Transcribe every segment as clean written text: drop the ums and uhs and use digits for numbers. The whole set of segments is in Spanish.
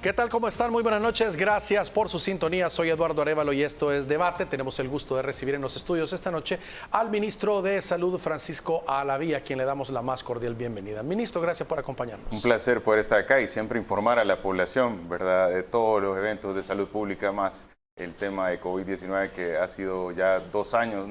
¿Qué tal? ¿Cómo están? Muy buenas noches. Gracias por su sintonía. Soy Eduardo Arévalo y esto es Debate. Tenemos el gusto de recibir en los estudios esta noche al ministro de Salud, Francisco Alaví, a quien le damos la más cordial bienvenida. Ministro, gracias por acompañarnos. Un placer poder estar acá y siempre informar a la población, ¿verdad?, de todos los eventos de salud pública, más el tema de COVID-19, que ha sido ya 2 años,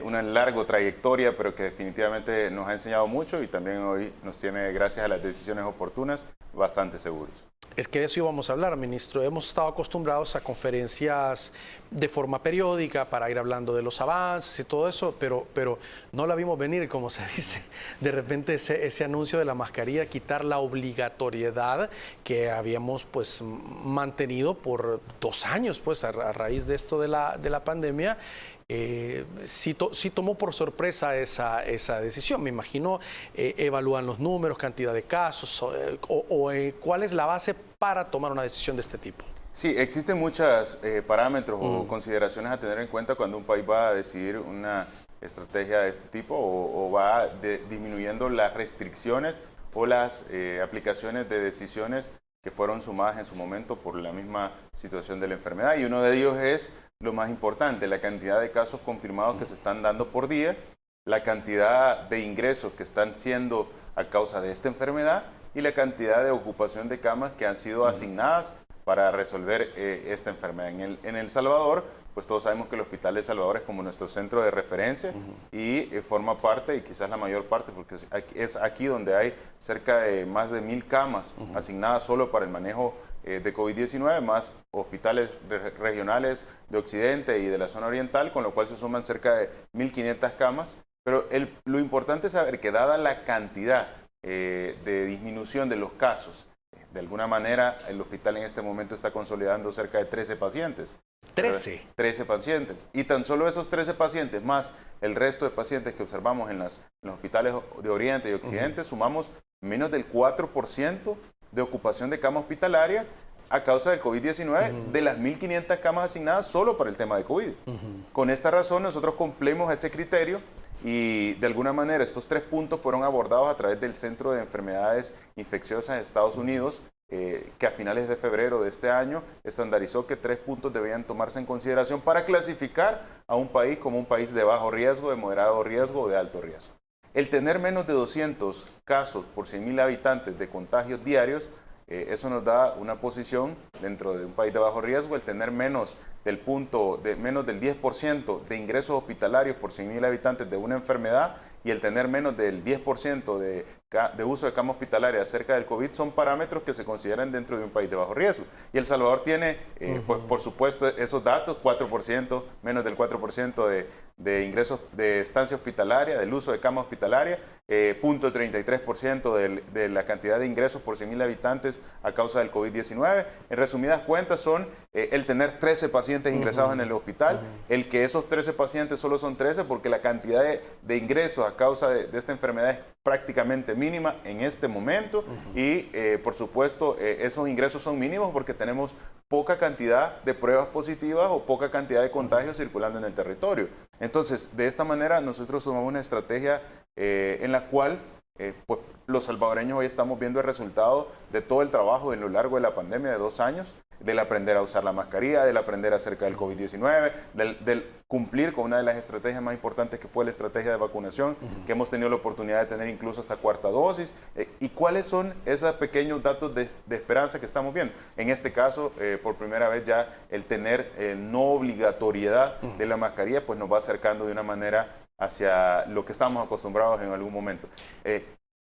una larga trayectoria, pero que definitivamente nos ha enseñado mucho y también hoy nos tiene, gracias a las decisiones oportunas, bastante seguros. Es que de eso íbamos a hablar, ministro. Hemos estado acostumbrados a conferencias de forma periódica para ir hablando de los avances y todo eso, pero no la vimos venir, como se dice. De repente ese anuncio de la mascarilla, quitar la obligatoriedad que habíamos pues mantenido por 2 años pues a raíz de esto de la pandemia. Sí tomó por sorpresa esa decisión. Me imagino evalúan los números, cantidad de casos cuál es la base para tomar una decisión de este tipo. Sí, existen muchos parámetros o consideraciones a tener en cuenta cuando un país va a decidir una estrategia de este tipo o va disminuyendo las restricciones o las aplicaciones de decisiones que fueron sumadas en su momento por la misma situación de la enfermedad. Y uno de ellos es lo más importante, la cantidad de casos confirmados que se están dando por día, la cantidad de ingresos que están siendo a causa de esta enfermedad y la cantidad de ocupación de camas que han sido asignadas para resolver esta enfermedad. En El Salvador, pues todos sabemos que el Hospital de Salvador es como nuestro centro de referencia y forma parte, y quizás la mayor parte, porque es aquí donde hay cerca de más de 1000 camas asignadas solo para el manejo de COVID-19, más hospitales regionales de Occidente y de la zona oriental, con lo cual se suman cerca de 1500 camas. Pero lo importante es saber que dada la cantidad de disminución de los casos, de alguna manera el hospital en este momento está consolidando cerca de 13 pacientes. 13 pacientes. Y tan solo esos 13 pacientes más el resto de pacientes que observamos en los hospitales de Oriente y Occidente, sumamos menos del 4% de ocupación de cama hospitalaria a causa del COVID-19 de las 1500 camas asignadas solo para el tema de COVID. Con esta razón nosotros cumplimos ese criterio y de alguna manera estos 3 puntos fueron abordados a través del Centro de Enfermedades Infecciosas de Estados Unidos, que a finales de febrero de este año estandarizó que 3 puntos debían tomarse en consideración para clasificar a un país como un país de bajo riesgo, de moderado riesgo o de alto riesgo. El tener menos de 200 casos por 100.000 habitantes de contagios diarios, eso nos da una posición dentro de un país de bajo riesgo. El tener menos del 10% de ingresos hospitalarios por 100.000 habitantes de una enfermedad y el tener menos del 10% de uso de cama hospitalaria acerca del COVID son parámetros que se consideran dentro de un país de bajo riesgo. Y El Salvador tiene, pues, por supuesto, esos datos, 4%, menos del 4% de ingresos de estancia hospitalaria, del uso de cama hospitalaria, 0.33% de la cantidad de ingresos por 100.000 habitantes a causa del COVID-19. En resumidas cuentas son el tener 13 pacientes ingresados en el hospital, el que esos 13 pacientes solo son 13 porque la cantidad de ingresos a causa de esta enfermedad es prácticamente mínima en este momento y por supuesto esos ingresos son mínimos porque tenemos poca cantidad de pruebas positivas o poca cantidad de contagios circulando en el territorio. Entonces, de esta manera nosotros tomamos una estrategia en la cual pues, los salvadoreños hoy estamos viendo el resultado de todo el trabajo en lo largo de la pandemia de 2 años, del aprender a usar la mascarilla, del aprender acerca del COVID-19, del cumplir con una de las estrategias más importantes que fue la estrategia de vacunación, que hemos tenido la oportunidad de tener incluso hasta 4ª dosis. ¿Y cuáles son esos pequeños datos de esperanza que estamos viendo? En este caso, por primera vez ya el tener no obligatoriedad de la mascarilla, pues nos va acercando de una manera hacia lo que estamos acostumbrados en algún momento.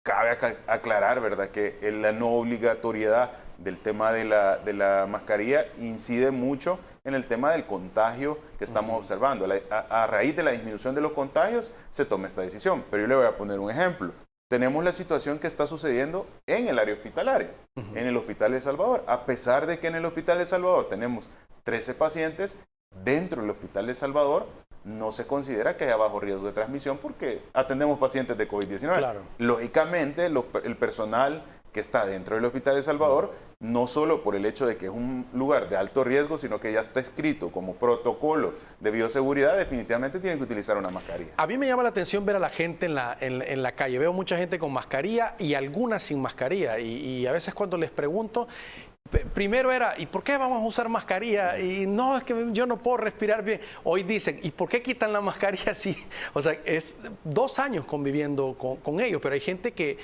Cabe aclarar, ¿verdad?, que la no obligatoriedad del tema de la mascarilla incide mucho en el tema del contagio que estamos observando. A raíz de la disminución de los contagios se toma esta decisión. Pero yo le voy a poner un ejemplo. Tenemos la situación que está sucediendo en el área hospitalaria, en el Hospital de El Salvador. A pesar de que en el Hospital de El Salvador tenemos 13 pacientes, dentro del Hospital de El Salvador no se considera que haya bajo riesgo de transmisión porque atendemos pacientes de COVID-19. Claro. Lógicamente, el personal que está dentro del Hospital de El Salvador no solo por el hecho de que es un lugar de alto riesgo, sino que ya está escrito como protocolo de bioseguridad, definitivamente tienen que utilizar una mascarilla. A mí me llama la atención ver a la gente en la calle. Veo mucha gente con mascarilla y algunas sin mascarilla. Y a veces cuando les pregunto, primero era, ¿y por qué vamos a usar mascarilla? Y no, es que yo no puedo respirar bien. Hoy dicen, ¿y por qué quitan la mascarilla así? O sea, es 2 años conviviendo con ellos, pero hay gente que,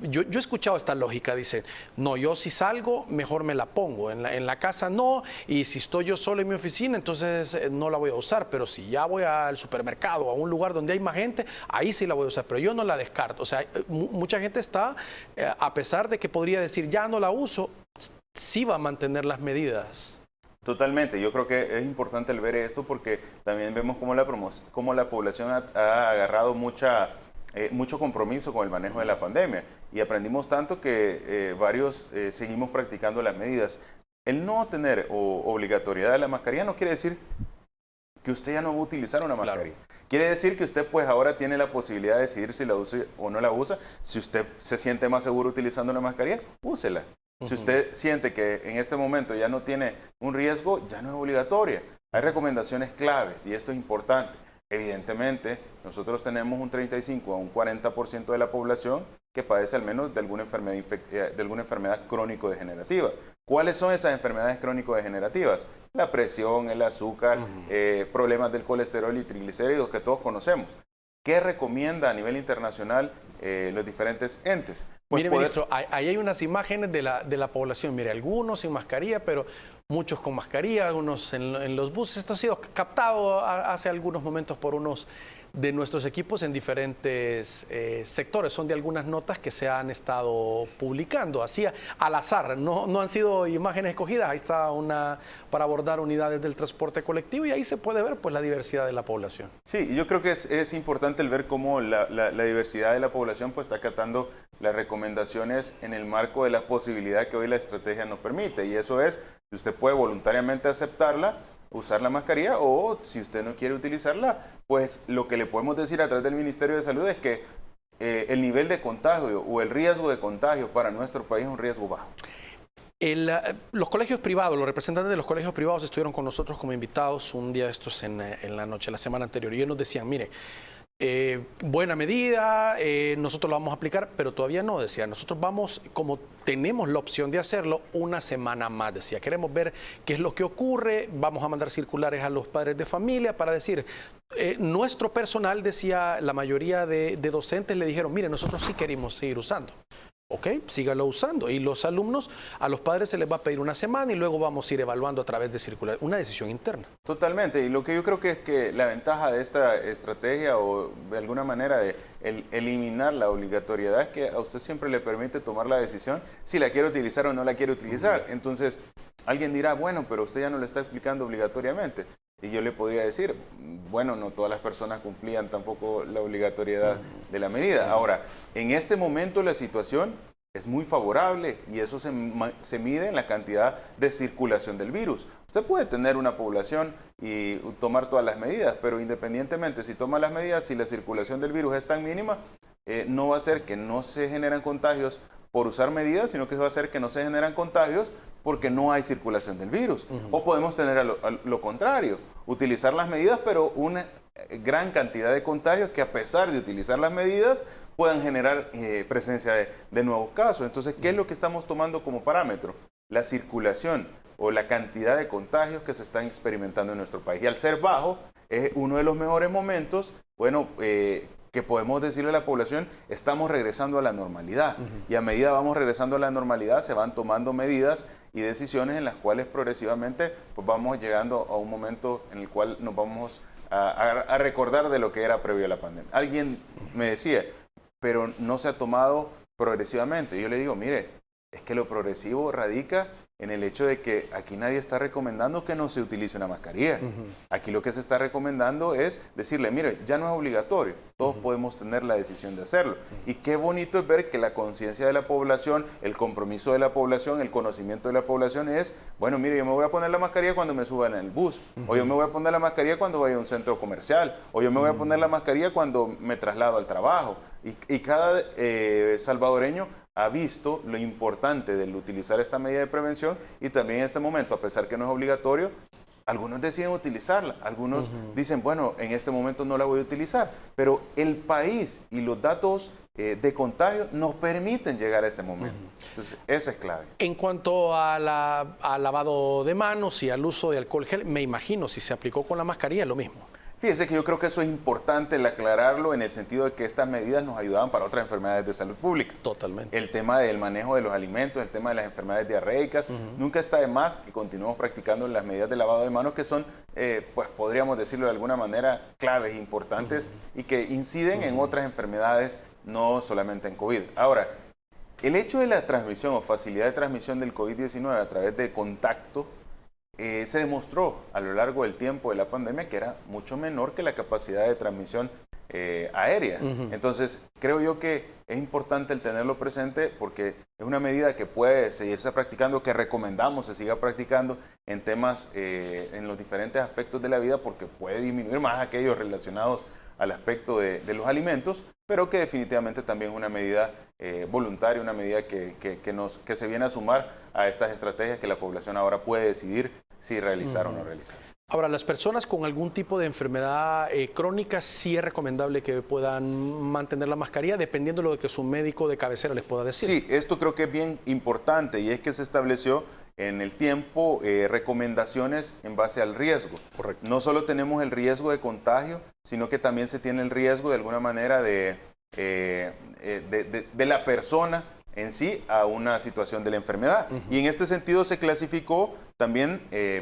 yo he escuchado esta lógica, dice, no, yo si salgo, mejor me la pongo. En la casa no, y si estoy yo solo en mi oficina, entonces no la voy a usar, pero si ya voy al supermercado, a un lugar donde hay más gente, ahí sí la voy a usar, pero yo no la descarto. O sea, mucha gente está, a pesar de que podría decir, ya no la uso, sí va a mantener las medidas. Totalmente, yo creo que es importante el ver esto porque también vemos cómo la población ha agarrado mucho compromiso con el manejo de la pandemia y aprendimos tanto que varios seguimos practicando las medidas. El no tener obligatoriedad de la mascarilla no quiere decir que usted ya no va a utilizar una mascarilla. Claro. Quiere decir que usted pues ahora tiene la posibilidad de decidir si la usa o no la usa. Si usted se siente más seguro utilizando la mascarilla, úsela. Si usted siente que en este momento ya no tiene un riesgo, ya no es obligatoria. Hay recomendaciones claves y esto es importante. Evidentemente, nosotros tenemos un 35 a un 40% de la población que padece al menos de alguna enfermedad crónico-degenerativa. ¿Cuáles son esas enfermedades crónico-degenerativas? La presión, el azúcar, problemas del colesterol y triglicéridos que todos conocemos. ¿Qué recomienda a nivel internacional los diferentes entes? Pues mire, ministro, ahí hay unas imágenes de la población. Mire, algunos sin mascarilla, pero muchos con mascarilla, algunos en los buses. Esto ha sido captado hace algunos momentos por unos de nuestros equipos en diferentes sectores. Son de algunas notas que se han estado publicando, así al azar. No han sido imágenes escogidas. Ahí está una para abordar unidades del transporte colectivo y ahí se puede ver pues la diversidad de la población. Sí, yo creo que es importante el ver cómo la diversidad de la población pues está acatando las recomendaciones en el marco de la posibilidad que hoy la estrategia nos permite. Y eso es, usted puede voluntariamente aceptarla, usar la mascarilla, o si usted no quiere utilizarla, pues lo que le podemos decir a través del Ministerio de Salud es que el nivel de contagio o el riesgo de contagio para nuestro país es un riesgo bajo. Los colegios privados, los representantes de los colegios privados estuvieron con nosotros como invitados un día de estos en la noche, la semana anterior, y ellos nos decían, mire, buena medida, nosotros lo vamos a aplicar, pero todavía no, decía, nosotros vamos, como tenemos la opción de hacerlo, una semana más, decía, queremos ver qué es lo que ocurre, vamos a mandar circulares a los padres de familia para decir, nuestro personal, decía, la mayoría de docentes le dijeron, mire, nosotros sí queremos seguir usando. Ok, sígalo usando. Y los alumnos, a los padres se les va a pedir una semana y luego vamos a ir evaluando a través de circular. Una decisión interna. Totalmente. Y lo que yo creo que es que la ventaja de esta estrategia o de alguna manera de eliminar la obligatoriedad es que a usted siempre le permite tomar la decisión si la quiere utilizar o no la quiere utilizar. Entonces, alguien dirá, bueno, pero usted ya no le está explicando obligatoriamente. Y yo le podría decir, bueno, no todas las personas cumplían tampoco la obligatoriedad de la medida. Ahora, en este momento la situación es muy favorable y eso se mide en la cantidad de circulación del virus. Usted puede tener una población y tomar todas las medidas, pero independientemente si toma las medidas, si la circulación del virus es tan mínima, no va a ser que no se generan contagios por usar medidas, sino que va a ser que no se generan contagios porque no hay circulación del virus. O podemos tener lo contrario, utilizar las medidas, pero una gran cantidad de contagios que a pesar de utilizar las medidas puedan generar presencia de nuevos casos. Entonces, ¿qué es lo que estamos tomando como parámetro? La circulación o la cantidad de contagios que se están experimentando en nuestro país. Y al ser bajo, es uno de los mejores momentos, bueno, que podemos decirle a la población, estamos regresando a la normalidad. Y a medida vamos regresando a la normalidad, se van tomando medidas y decisiones en las cuales progresivamente pues, vamos llegando a un momento en el cual nos vamos a recordar de lo que era previo a la pandemia. Alguien me decía, pero no se ha tomado progresivamente. Y yo le digo, mire, es que lo progresivo radica en el hecho de que aquí nadie está recomendando que no se utilice una mascarilla. Aquí lo que se está recomendando es decirle, mire, ya no es obligatorio, todos podemos tener la decisión de hacerlo. Y qué bonito es ver que la conciencia de la población, el compromiso de la población, el conocimiento de la población es, bueno, mire, yo me voy a poner la mascarilla cuando me suba en el bus, o yo me voy a poner la mascarilla cuando vaya a un centro comercial, o yo me voy a poner la mascarilla cuando me traslado al trabajo. Y cada salvadoreño ha visto lo importante de utilizar esta medida de prevención y también en este momento, a pesar que no es obligatorio, algunos deciden utilizarla, algunos dicen, bueno, en este momento no la voy a utilizar, pero el país y los datos de contagio nos permiten llegar a ese momento. Entonces, eso es clave. En cuanto al lavado de manos y al uso de alcohol gel, me imagino, si se aplicó con la mascarilla, lo mismo. Fíjense que yo creo que eso es importante el aclararlo en el sentido de que estas medidas nos ayudaban para otras enfermedades de salud pública. Totalmente. El tema del manejo de los alimentos, el tema de las enfermedades diarreicas, nunca está de más que continuemos practicando las medidas de lavado de manos que son, pues podríamos decirlo de alguna manera, claves, importantes y que inciden en otras enfermedades, no solamente en COVID. Ahora, el hecho de la transmisión o facilidad de transmisión del COVID-19 a través de contacto se demostró a lo largo del tiempo de la pandemia que era mucho menor que la capacidad de transmisión aérea. Entonces, creo yo que es importante el tenerlo presente porque es una medida que puede seguirse practicando, que recomendamos se siga practicando en temas, en los diferentes aspectos de la vida, porque puede disminuir más aquellos relacionados al aspecto de los alimentos, pero que definitivamente también es una medida voluntaria, una medida que se viene a sumar a estas estrategias que la población ahora puede decidir si realizar o no realizar. Ahora, las personas con algún tipo de enfermedad crónica, sí es recomendable que puedan mantener la mascarilla, dependiendo de lo que su médico de cabecera les pueda decir. Sí, esto creo que es bien importante y es que se estableció en el tiempo recomendaciones en base al riesgo. Correcto. No solo tenemos el riesgo de contagio, sino que también se tiene el riesgo de alguna manera de la persona en sí a una situación de la enfermedad. Y en este sentido se clasificó también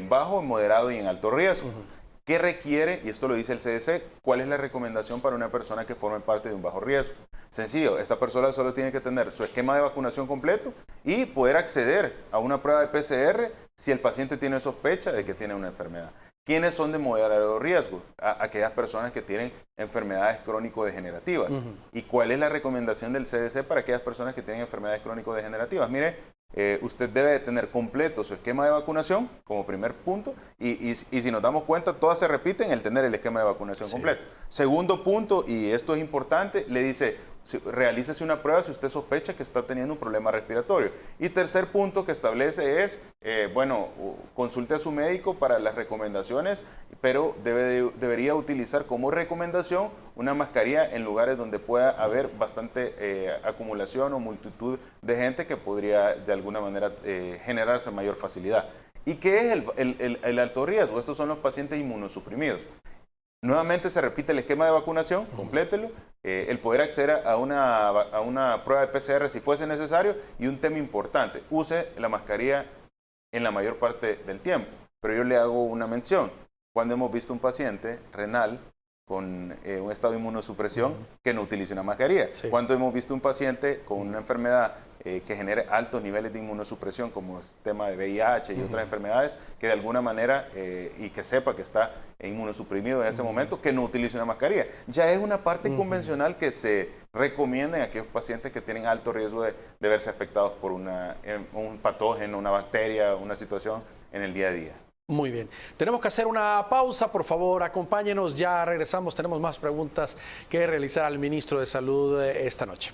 bajo, moderado y en alto riesgo. ¿Qué requiere? Y esto lo dice el CDC. ¿Cuál es la recomendación para una persona que forme parte de un bajo riesgo? Sencillo, esta persona solo tiene que tener su esquema de vacunación completo y poder acceder a una prueba de PCR si el paciente tiene sospecha de que tiene una enfermedad. ¿Quiénes son de moderado riesgo? Aquellas personas que tienen enfermedades crónico-degenerativas. ¿Y cuál es la recomendación del CDC para aquellas personas que tienen enfermedades crónico-degenerativas? Mire, usted debe de tener completo su esquema de vacunación como primer punto y si nos damos cuenta, todas se repiten el tener el esquema de vacunación completo. Segundo punto, y esto es importante, le dice, realícese una prueba si usted sospecha que está teniendo un problema respiratorio. Y tercer punto que establece es, consulte a su médico para las recomendaciones, pero debería utilizar como recomendación una mascarilla en lugares donde pueda haber bastante acumulación o multitud de gente que podría de alguna manera generarse mayor facilidad. ¿Y qué es el alto riesgo? Estos son los pacientes inmunosuprimidos. Nuevamente se repite el esquema de vacunación, complételo, el poder acceder a una prueba de PCR si fuese necesario y un tema importante, use la mascarilla en la mayor parte del tiempo. Pero yo le hago una mención, cuando hemos visto un paciente renal con un estado de inmunosupresión que no utilice una mascarilla. Sí. Cuando hemos visto un paciente con una enfermedad que genere altos niveles de inmunosupresión, como el tema de VIH y otras enfermedades, que de alguna manera, y que sepa que está inmunosuprimido en ese momento, que no utilice una mascarilla. Ya es una parte convencional que se recomienda en aquellos pacientes que tienen alto riesgo de verse afectados por un patógeno, una bacteria, una situación en el día a día. Muy bien. Tenemos que hacer una pausa, por favor, acompáñenos, ya regresamos, tenemos más preguntas que realizar al ministro de Salud esta noche.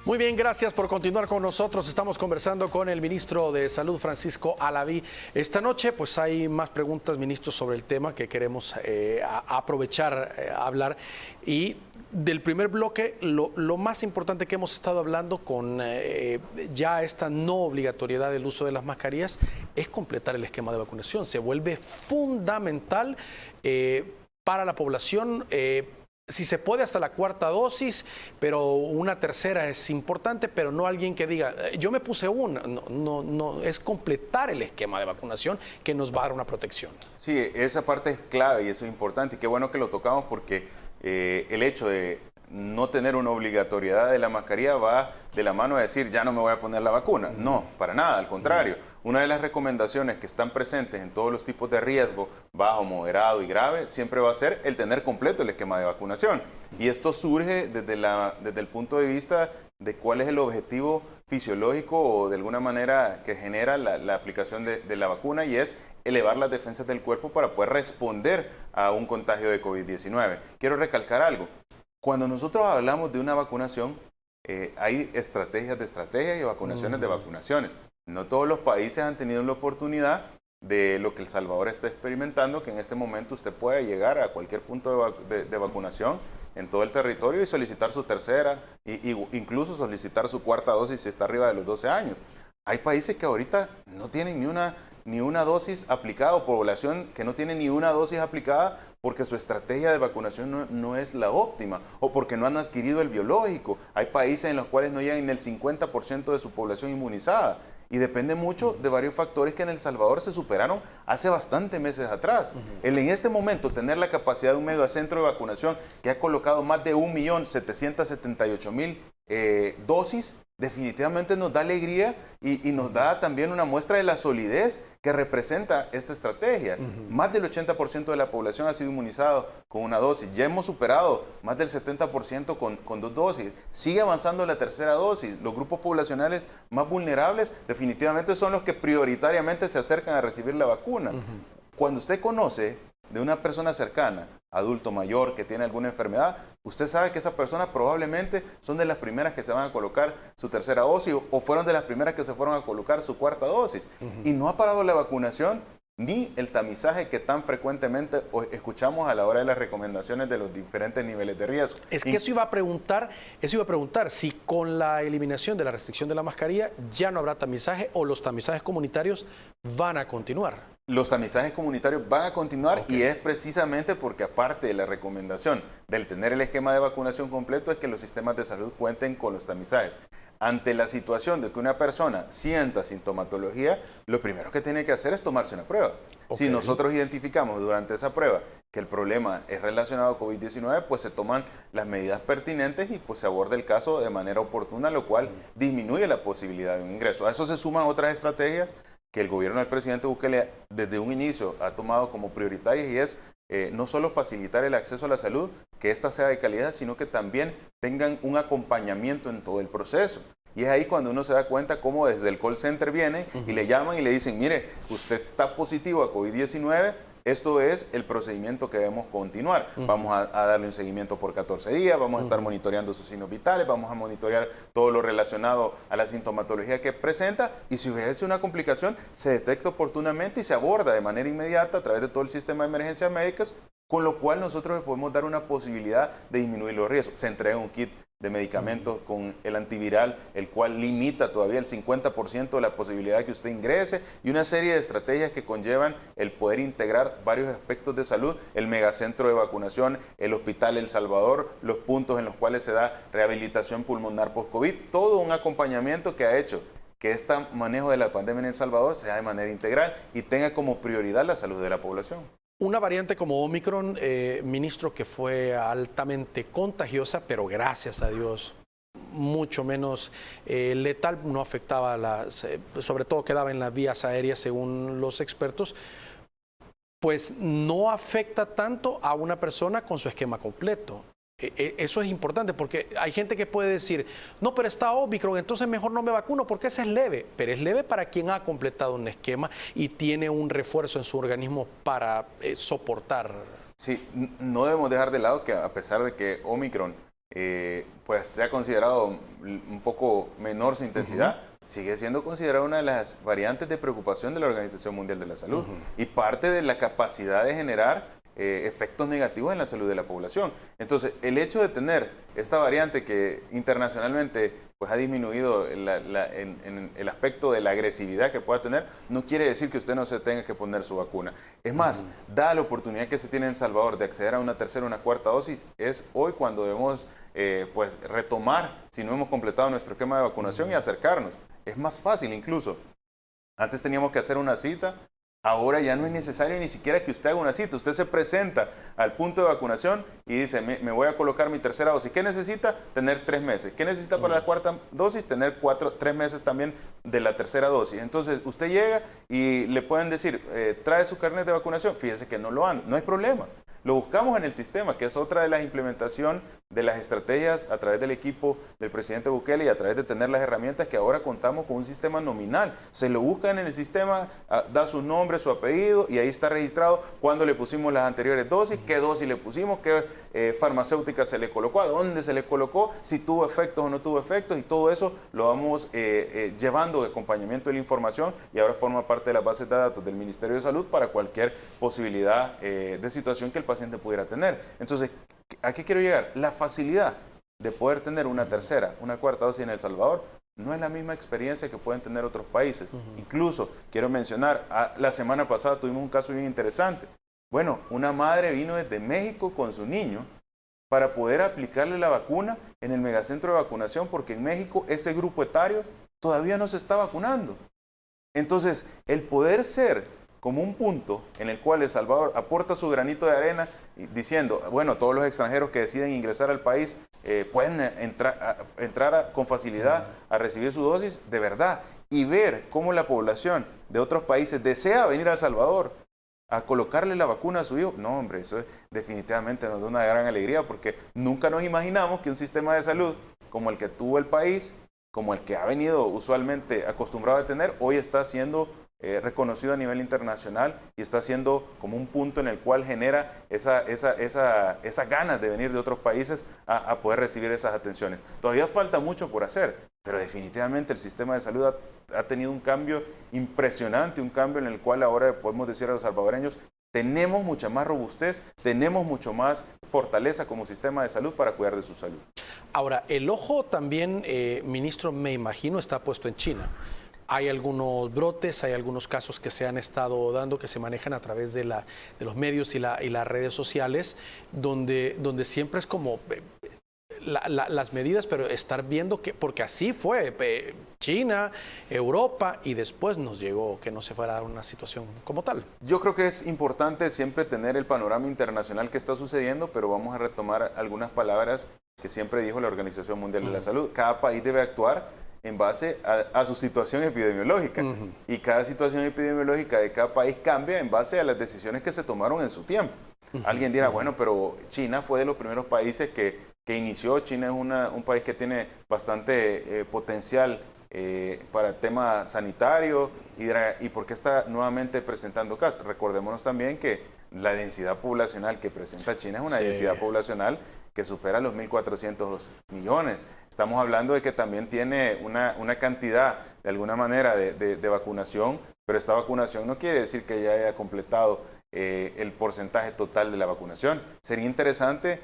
Muy bien, gracias por continuar con nosotros. Estamos conversando con el ministro de Salud, Francisco Alaví. Esta noche pues hay más preguntas, ministro, sobre el tema que queremos aprovechar a hablar. Y del primer bloque, lo más importante que hemos estado hablando con ya esta no obligatoriedad del uso de las mascarillas es completar el esquema de vacunación. Se vuelve fundamental para la población. si se puede hasta la cuarta dosis, pero una tercera es importante, pero no alguien que diga, yo me puse una. No, es completar el esquema de vacunación que nos va a dar una protección. Sí, esa parte es clave y eso es importante. Y qué bueno que lo tocamos porque el hecho de no tener una obligatoriedad de la mascarilla va de la mano a decir, ya no me voy a poner la vacuna. No, para nada, al contrario. Una de las recomendaciones que están presentes en todos los tipos de riesgo, bajo, moderado y grave, siempre va a ser el tener completo el esquema de vacunación. Y esto surge desde el punto de vista de cuál es el objetivo fisiológico o de alguna manera que genera la aplicación de la vacuna, y es elevar las defensas del cuerpo para poder responder a un contagio de COVID-19. Quiero recalcar algo. Cuando nosotros hablamos de una vacunación, hay estrategias de estrategias y vacunaciones de vacunaciones. No todos los países han tenido la oportunidad de lo que El Salvador está experimentando, que en este momento usted puede llegar a cualquier punto de vacunación en todo el territorio y solicitar su tercera, incluso solicitar su cuarta dosis si está arriba de los 12 años. Hay países que ahorita no tienen ni una dosis aplicada, o población que no tiene ni una dosis aplicada porque su estrategia de vacunación no es la óptima o porque no han adquirido el biológico. Hay países en los cuales no llegan ni el 50% de su población inmunizada. Y depende mucho de varios factores que en El Salvador se superaron hace bastantes meses atrás. En este momento tener la capacidad de un megacentro de vacunación que ha colocado más de 1.778.000 dosis, definitivamente nos da alegría y nos da también una muestra de la solidez que representa esta estrategia. Más del 80% de la población ha sido inmunizado con una dosis. Ya hemos superado más del 70% con 2 dosis. Sigue avanzando la tercera dosis. Los grupos poblacionales más vulnerables definitivamente son los que prioritariamente se acercan a recibir la vacuna. Cuando usted conoce de una persona cercana, adulto mayor, que tiene alguna enfermedad, usted sabe que esa persona probablemente son de las primeras que se van a colocar su tercera dosis o fueron de las primeras que se fueron a colocar su cuarta dosis. Y no ha parado la vacunación ni el tamizaje que tan frecuentemente escuchamos a la hora de las recomendaciones de los diferentes niveles de riesgo. Es que eso iba a preguntar si con la eliminación de la restricción de la mascarilla ya no habrá tamizaje o los tamizajes comunitarios van a continuar. Los tamizajes comunitarios van a continuar, y es precisamente porque aparte de la recomendación del tener el esquema de vacunación completo es que los sistemas de salud cuenten con los tamizajes. Ante la situación de que una persona sienta sintomatología, lo primero que tiene que hacer es tomarse una prueba. Si nosotros identificamos durante esa prueba que el problema es relacionado a COVID-19, pues se toman las medidas pertinentes y pues se aborda el caso de manera oportuna, lo cual disminuye la posibilidad de un ingreso. A eso se suman otras estrategias que el gobierno del presidente Bukele desde un inicio ha tomado como prioritarias, y es no solo facilitar el acceso a la salud, que ésta sea de calidad, sino que también tengan un acompañamiento en todo el proceso. Y es ahí cuando uno se da cuenta cómo desde el call center vienen y le llaman y le dicen, mire, usted está positivo a COVID-19, esto es el procedimiento que debemos continuar. Vamos a darle un seguimiento por 14 días, vamos a estar monitoreando sus signos vitales, vamos a monitorear todo lo relacionado a la sintomatología que presenta, y si hubiese una complicación, se detecta oportunamente y se aborda de manera inmediata a través de todo el sistema de emergencias médicas, con lo cual nosotros podemos dar una posibilidad de disminuir los riesgos. Se entrega un kit de medicamentos con el antiviral, el cual limita todavía el 50% de la posibilidad de que usted ingrese, y una serie de estrategias que conllevan el poder integrar varios aspectos de salud, el megacentro de vacunación, el Hospital El Salvador, los puntos en los cuales se da rehabilitación pulmonar post-COVID, todo un acompañamiento que ha hecho que este manejo de la pandemia en El Salvador sea de manera integral y tenga como prioridad la salud de la población. Una variante como Omicron, ministro, que fue altamente contagiosa, pero gracias a Dios mucho menos letal, no afectaba sobre todo quedaba en las vías aéreas según los expertos, pues no afecta tanto a una persona con su esquema completo. Eso es importante porque hay gente que puede decir, no, pero está Omicron, entonces mejor no me vacuno porque ese es leve. Pero es leve para quien ha completado un esquema y tiene un refuerzo en su organismo para soportar. Sí, no debemos dejar de lado que a pesar de que Omicron pues se ha considerado un poco menor su intensidad, sigue siendo considerada una de las variantes de preocupación de la Organización Mundial de la Salud y parte de la capacidad de generar efectos negativos en la salud de la población. Entonces, el hecho de tener esta variante que internacionalmente pues ha disminuido en el aspecto de la agresividad que pueda tener, no quiere decir que usted no se tenga que poner su vacuna. Es más, dada la oportunidad que se tiene en El Salvador de acceder a una tercera o una cuarta dosis, es hoy cuando debemos pues retomar, si no hemos completado nuestro esquema de vacunación, y acercarnos. Es más fácil incluso. Antes teníamos que hacer una cita. Ahora ya no es necesario ni siquiera que usted haga una cita. Usted se presenta al punto de vacunación y dice, me voy a colocar mi tercera dosis. ¿Qué necesita? Tener 3 meses. ¿Qué necesita para la cuarta dosis? Tener 3 meses también de la tercera dosis. Entonces, usted llega y le pueden decir, trae su carnet de vacunación. Fíjese que no lo han, no hay problema. Lo buscamos en el sistema, que es otra de las implementaciones de las estrategias a través del equipo del presidente Bukele y a través de tener las herramientas que ahora contamos con un sistema nominal. Se lo buscan en el sistema, da su nombre, su apellido y ahí está registrado cuándo le pusimos las anteriores dosis, qué dosis le pusimos, qué farmacéutica se le colocó, a dónde se le colocó, si tuvo efectos o no tuvo efectos, y todo eso lo vamos llevando de acompañamiento de la información y ahora forma parte de las bases de datos del Ministerio de Salud para cualquier posibilidad de situación que el paciente pudiera tener. Entonces, ¿a qué quiero llegar? La facilidad de poder tener una tercera, una cuarta dosis en El Salvador no es la misma experiencia que pueden tener otros países. Incluso, quiero mencionar, la semana pasada tuvimos un caso bien interesante. Bueno, una madre vino desde México con su niño para poder aplicarle la vacuna en el megacentro de vacunación, porque en México ese grupo etario todavía no se está vacunando. Entonces, el poder ser como un punto en el cual El Salvador aporta su granito de arena diciendo, bueno, todos los extranjeros que deciden ingresar al país pueden entrar con facilidad a recibir su dosis de verdad, y ver cómo la población de otros países desea venir a El Salvador a colocarle la vacuna a su hijo. No, hombre, eso definitivamente nos da una gran alegría, porque nunca nos imaginamos que un sistema de salud como el que tuvo el país, como el que ha venido usualmente acostumbrado a tener, hoy está siendo reconocido a nivel internacional y está siendo como un punto en el cual genera esas ganas de venir de otros países a poder recibir esas atenciones. Todavía falta mucho por hacer, pero definitivamente el sistema de salud ha tenido un cambio impresionante, un cambio en el cual ahora podemos decir a los salvadoreños, tenemos mucha más robustez, tenemos mucho más fortaleza como sistema de salud para cuidar de su salud. Ahora, el ojo también, ministro, me imagino, está puesto en China. Hay algunos brotes, hay algunos casos que se han estado dando, que se manejan a través de los medios y las redes sociales, donde siempre es como las medidas, pero estar viendo que, porque así fue China, Europa, y después nos llegó que no se fuera a dar una situación como tal. Yo creo que es importante siempre tener el panorama internacional que está sucediendo, pero vamos a retomar algunas palabras que siempre dijo la Organización Mundial de la Salud. Cada país debe actuar en base a su situación epidemiológica. Y cada situación epidemiológica de cada país cambia en base a las decisiones que se tomaron en su tiempo. Alguien dirá, bueno, pero China fue de los primeros países que inició. China es un país que tiene bastante potencial para el tema sanitario. ¿Y por qué está nuevamente presentando casos? Recordémonos también que la densidad poblacional que presenta China es una densidad poblacional que supera los 1.400 millones. Estamos hablando de que también tiene una cantidad, de alguna manera, de vacunación, pero esta vacunación no quiere decir que ya haya completado el porcentaje total de la vacunación. Sería interesante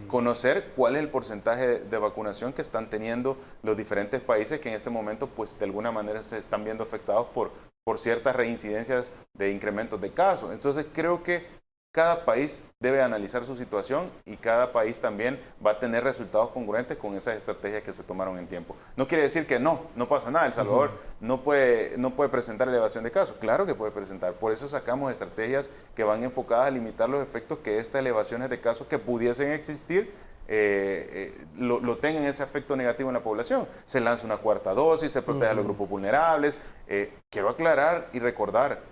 conocer cuál es el porcentaje de vacunación que están teniendo los diferentes países que en este momento, pues, de alguna manera se están viendo afectados por ciertas reincidencias de incrementos de casos. Entonces, creo que cada país debe analizar su situación y cada país también va a tener resultados congruentes con esas estrategias que se tomaron en tiempo. No quiere decir que no pasa nada. El Salvador no puede presentar elevación de casos. Claro que puede presentar. Por eso sacamos estrategias que van enfocadas a limitar los efectos que estas elevaciones de casos que pudiesen existir lo tengan ese efecto negativo en la población. Se lanza una cuarta dosis, se protege a los grupos vulnerables. Quiero aclarar y recordar,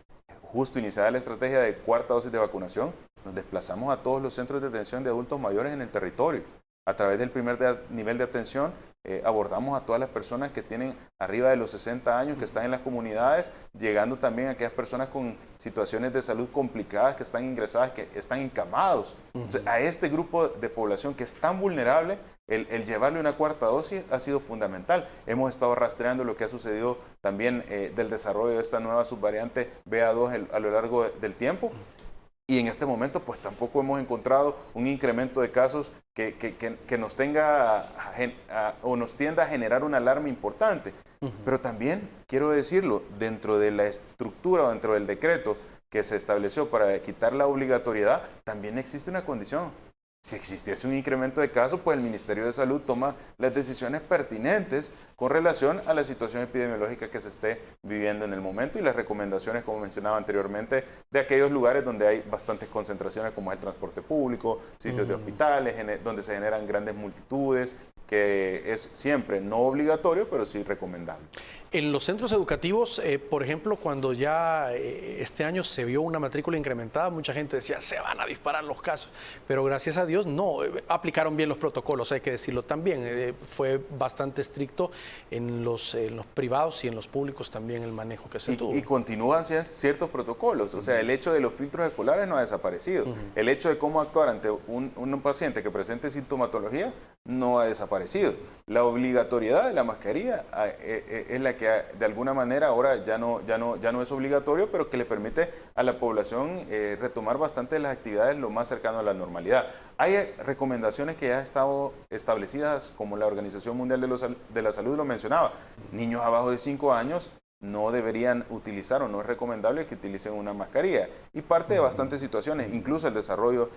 justo iniciada la estrategia de cuarta dosis de vacunación, nos desplazamos a todos los centros de atención de adultos mayores en el territorio. A través del primer nivel de atención, abordamos a todas las personas que tienen arriba de los 60 años, que están en las comunidades, llegando también a aquellas personas con situaciones de salud complicadas, que están ingresadas, que están encamados. Entonces, a este grupo de población que es tan vulnerable, el llevarle una cuarta dosis ha sido fundamental. Hemos estado rastreando lo que ha sucedido también del desarrollo de esta nueva subvariante BA2 a lo largo del tiempo. Y en este momento, pues tampoco hemos encontrado un incremento de casos que nos tenga o nos tienda a generar una alarma importante. Pero también, quiero decirlo, dentro de la estructura o dentro del decreto que se estableció para quitar la obligatoriedad, también existe una condición. Si existiese un incremento de casos, pues el Ministerio de Salud toma las decisiones pertinentes con relación a la situación epidemiológica que se esté viviendo en el momento y las recomendaciones, como mencionaba anteriormente, de aquellos lugares donde hay bastantes concentraciones, como es el transporte público, sitios de hospitales, donde se generan grandes multitudes, que es siempre no obligatorio, pero sí recomendable. En los centros educativos, por ejemplo, cuando ya este año se vio una matrícula incrementada, mucha gente decía, se van a disparar los casos, pero gracias a Dios no, aplicaron bien los protocolos, hay que decirlo también, fue bastante estricto en los privados y en los públicos también el manejo que se tuvo. Y continúan ciertos protocolos, o sea, el hecho de los filtros escolares no ha desaparecido, el hecho de cómo actuar ante un paciente que presente sintomatología no ha desaparecido. La obligatoriedad de la mascarilla es la que de alguna manera ahora ya no es obligatorio, pero que le permite a la población retomar bastante las actividades lo más cercano a la normalidad. Hay recomendaciones que ya han estado establecidas, como la Organización Mundial de la Salud lo mencionaba. Niños abajo de 5 años no deberían utilizar o no es recomendable que utilicen una mascarilla. Y parte de bastantes situaciones, incluso el desarrollo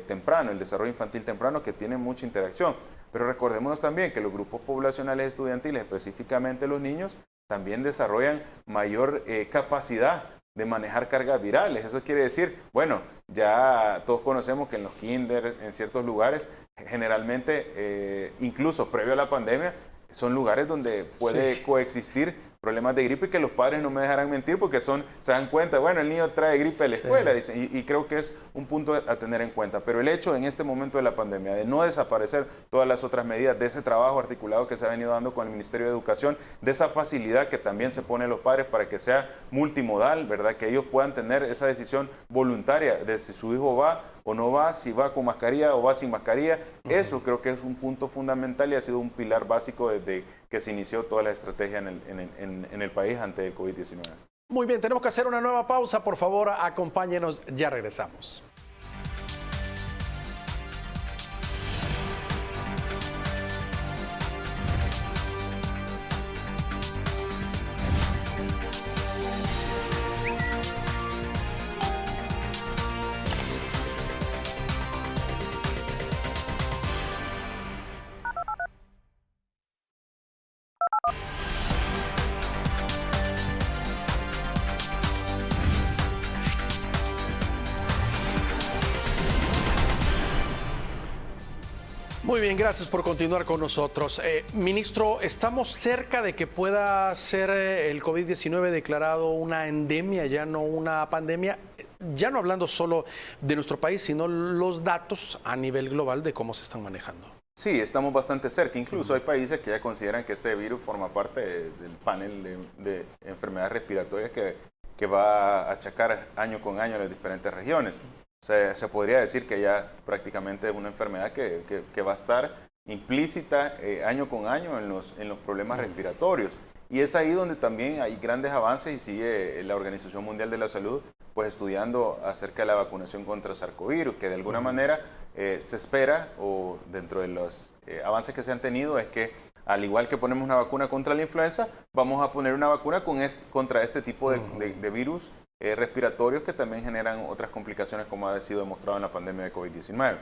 temprano, el desarrollo infantil temprano, que tiene mucha interacción. Pero recordémonos también que los grupos poblacionales estudiantiles, específicamente los niños, también desarrollan mayor capacidad de manejar cargas virales. Eso quiere decir, bueno, ya todos conocemos que en los kinder, en ciertos lugares, generalmente, incluso previo a la pandemia, son lugares donde puede coexistir problemas de gripe, y que los padres no me dejarán mentir porque se dan cuenta, bueno, el niño trae gripe a la escuela, dicen, y creo que es un punto a tener en cuenta. Pero el hecho en este momento de la pandemia de no desaparecer todas las otras medidas, de ese trabajo articulado que se ha venido dando con el Ministerio de Educación, de esa facilidad que también se pone a los padres para que sea multimodal, ¿verdad? Que ellos puedan tener esa decisión voluntaria de si su hijo va o no va, si va con mascarilla o va sin mascarilla. Eso creo que es un punto fundamental y ha sido un pilar básico desde que se inició toda la estrategia en el país ante el COVID-19. Muy bien, tenemos que hacer una nueva pausa. Por favor, acompáñenos, ya regresamos. Muy bien, gracias por continuar con nosotros. Ministro, ¿estamos cerca de que pueda ser el COVID-19 declarado una endemia, ya no una pandemia? Ya no hablando solo de nuestro país, sino los datos a nivel global de cómo se están manejando. Sí, estamos bastante cerca. Incluso hay países que ya consideran que este virus forma parte del panel de enfermedades respiratorias que va a achacar año con año a las diferentes regiones. Se podría decir que ya prácticamente es una enfermedad que va a estar implícita año con año en los problemas respiratorios. Y es ahí donde también hay grandes avances y sigue la Organización Mundial de la Salud pues estudiando acerca de la vacunación contra SARS-CoV, que de alguna manera se espera, o dentro de los avances que se han tenido, es que al igual que ponemos una vacuna contra la influenza, vamos a poner una vacuna contra este tipo de virus respiratorios que también generan otras complicaciones, como ha sido demostrado en la pandemia de COVID-19.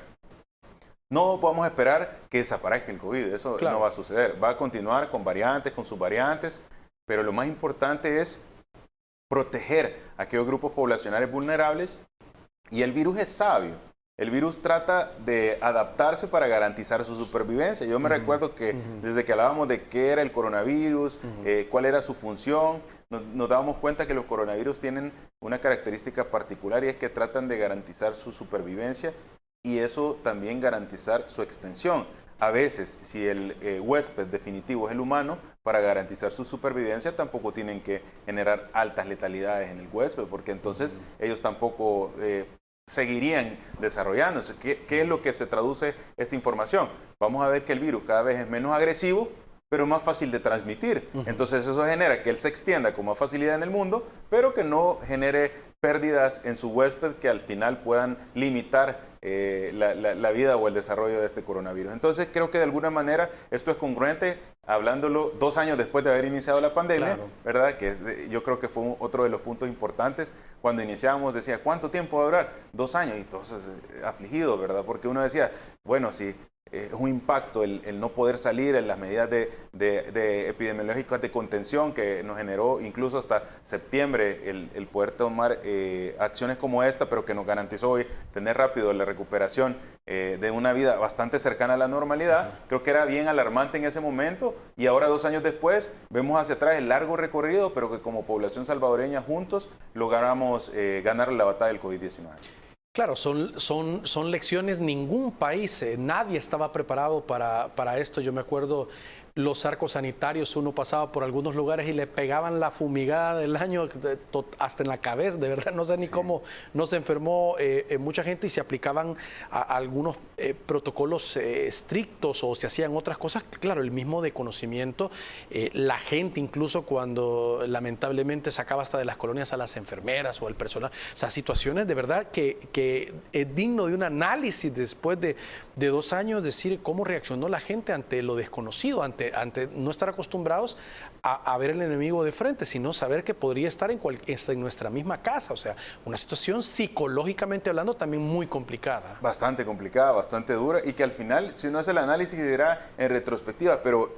No podemos esperar que desaparezca el COVID, eso no va a suceder. Va a continuar con variantes, con subvariantes, pero lo más importante es proteger a aquellos grupos poblacionales vulnerables, y el virus es sabio. El virus trata de adaptarse para garantizar su supervivencia. Yo me recuerdo que desde que hablábamos de qué era el coronavirus, cuál era su función, nos dábamos cuenta que los coronavirus tienen una característica particular, y es que tratan de garantizar su supervivencia y eso también garantizar su extensión. A veces, si el huésped definitivo es el humano, para garantizar su supervivencia tampoco tienen que generar altas letalidades en el huésped, porque entonces ellos tampoco seguirían desarrollándose. ¿Qué es lo que se traduce esta información? Vamos a ver que el virus cada vez es menos agresivo, pero más fácil de transmitir. Entonces eso genera que él se extienda con más facilidad en el mundo, pero que no genere pérdidas en su huésped que al final puedan limitar la vida o el desarrollo de este coronavirus. Entonces creo que de alguna manera esto es congruente, hablándolo 2 años después de haber iniciado la pandemia, claro, ¿verdad? Yo creo que fue otro de los puntos importantes. Cuando iniciábamos decía, ¿cuánto tiempo va a durar? 2 años, y entonces afligido, ¿verdad? Porque uno decía, bueno, sí, es un impacto el no poder salir en las medidas de epidemiológicas de contención que nos generó incluso hasta septiembre el poder tomar acciones como esta, pero que nos garantizó hoy tener rápido la recuperación de una vida bastante cercana a la normalidad. Creo que era bien alarmante en ese momento, y ahora 2 años después vemos hacia atrás el largo recorrido, pero que como población salvadoreña juntos logramos ganar la batalla del COVID-19. Claro, son lecciones. Ningún país, nadie estaba preparado para esto. Yo me acuerdo los arcos sanitarios, uno pasaba por algunos lugares y le pegaban la fumigada del año hasta en la cabeza, de verdad, no sé ni cómo no se enfermó mucha gente, y se aplicaban algunos protocolos estrictos, o se hacían otras cosas, claro, el mismo de conocimiento, la gente incluso cuando lamentablemente sacaba hasta de las colonias a las enfermeras o al personal, o sea, situaciones de verdad que es digno de un análisis después de 2 años, decir cómo reaccionó la gente ante lo desconocido, ante no estar acostumbrados a ver el enemigo de frente, sino saber que podría estar en nuestra misma casa. O sea, una situación psicológicamente hablando también muy complicada. Bastante complicada, bastante dura, y que al final, si uno hace el análisis, dirá en retrospectiva, pero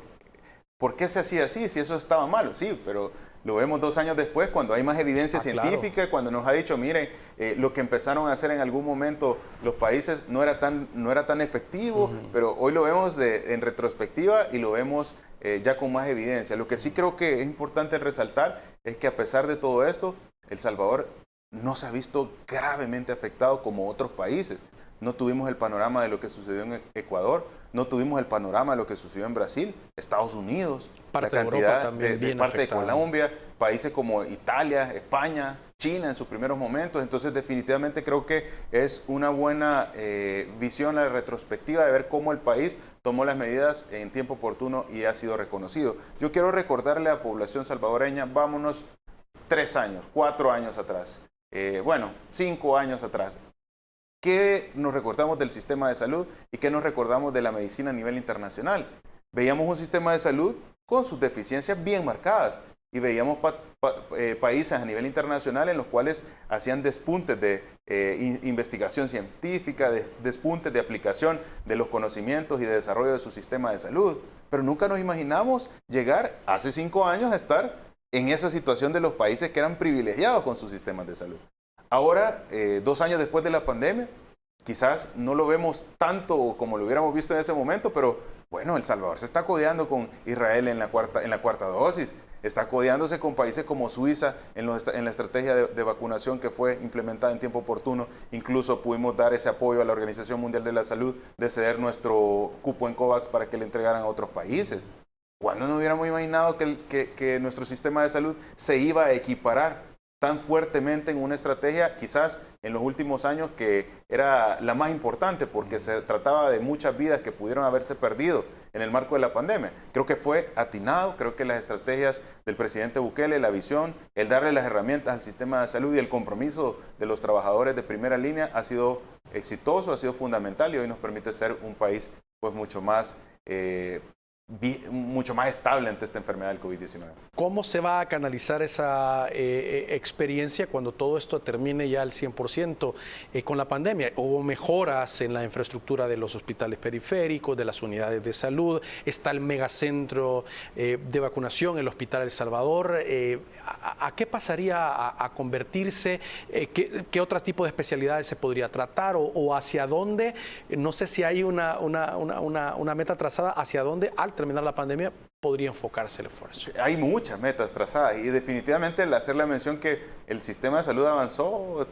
¿por qué se hacía así si eso estaba malo? Sí, pero lo vemos 2 años después, cuando hay más evidencia científica, claro, cuando nos ha dicho, miren, lo que empezaron a hacer en algún momento los países no era tan efectivo, pero hoy lo vemos en retrospectiva y lo vemos ya con más evidencia. Lo que sí creo que es importante resaltar es que a pesar de todo esto, El Salvador no se ha visto gravemente afectado como otros países. No tuvimos el panorama de lo que sucedió en Ecuador, no tuvimos el panorama de lo que sucedió en Brasil, Estados Unidos, parte de Europa también, de parte afectada. De Colombia, países como Italia, España, China en sus primeros momentos. Entonces definitivamente creo que es una buena visión a la retrospectiva de ver cómo el país tomó las medidas en tiempo oportuno y ha sido reconocido. Yo quiero recordarle a la población salvadoreña, vámonos 3 años, 4 años atrás, 5 años atrás. ¿Qué nos recordamos del sistema de salud y qué nos recordamos de la medicina a nivel internacional? Veíamos un sistema de salud con sus deficiencias bien marcadas, y veíamos países a nivel internacional en los cuales hacían despuntes de investigación científica, despuntes de aplicación de los conocimientos y de desarrollo de su sistema de salud. Pero nunca nos imaginamos llegar hace 5 años a estar en esa situación de los países que eran privilegiados con sus sistemas de salud. Ahora, 2 años después de la pandemia, quizás no lo vemos tanto como lo hubiéramos visto en ese momento, pero bueno, El Salvador se está codeando con Israel en la cuarta dosis, está codeándose con países como Suiza en la estrategia de vacunación que fue implementada en tiempo oportuno. Incluso pudimos dar ese apoyo a la Organización Mundial de la Salud de ceder nuestro cupo en COVAX para que le entregaran a otros países. ¿Cuándo nos hubiéramos imaginado que nuestro sistema de salud se iba a equiparar tan fuertemente en una estrategia, quizás en los últimos años, que era la más importante porque se trataba de muchas vidas que pudieron haberse perdido en el marco de la pandemia? Creo que fue atinado, creo que las estrategias del presidente Bukele, la visión, el darle las herramientas al sistema de salud y el compromiso de los trabajadores de primera línea ha sido exitoso, ha sido fundamental, y hoy nos permite ser un país pues mucho más estable ante esta enfermedad del COVID-19. ¿Cómo se va a canalizar esa experiencia cuando todo esto termine ya al 100% con la pandemia? Hubo mejoras en la infraestructura de los hospitales periféricos, de las unidades de salud, está el megacentro de vacunación, el Hospital El Salvador. ¿A qué pasaría a convertirse? ¿Qué otro tipo de especialidades se podría tratar? ¿O hacia dónde? No sé si hay una meta trazada hacia dónde al terminar la pandemia podría enfocarse el esfuerzo. Hay muchas metas trazadas, y definitivamente el hacer la mención que el sistema de salud avanzó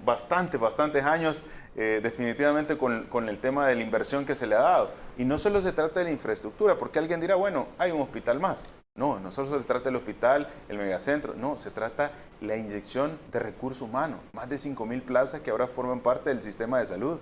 bastantes años, definitivamente con el tema de la inversión que se le ha dado. Y no solo se trata de la infraestructura, porque alguien dirá, bueno, hay un hospital más. No solo se trata del hospital, el megacentro, no, se trata la inyección de recursos humanos, más de 5,000 plazas que ahora forman parte del sistema de salud.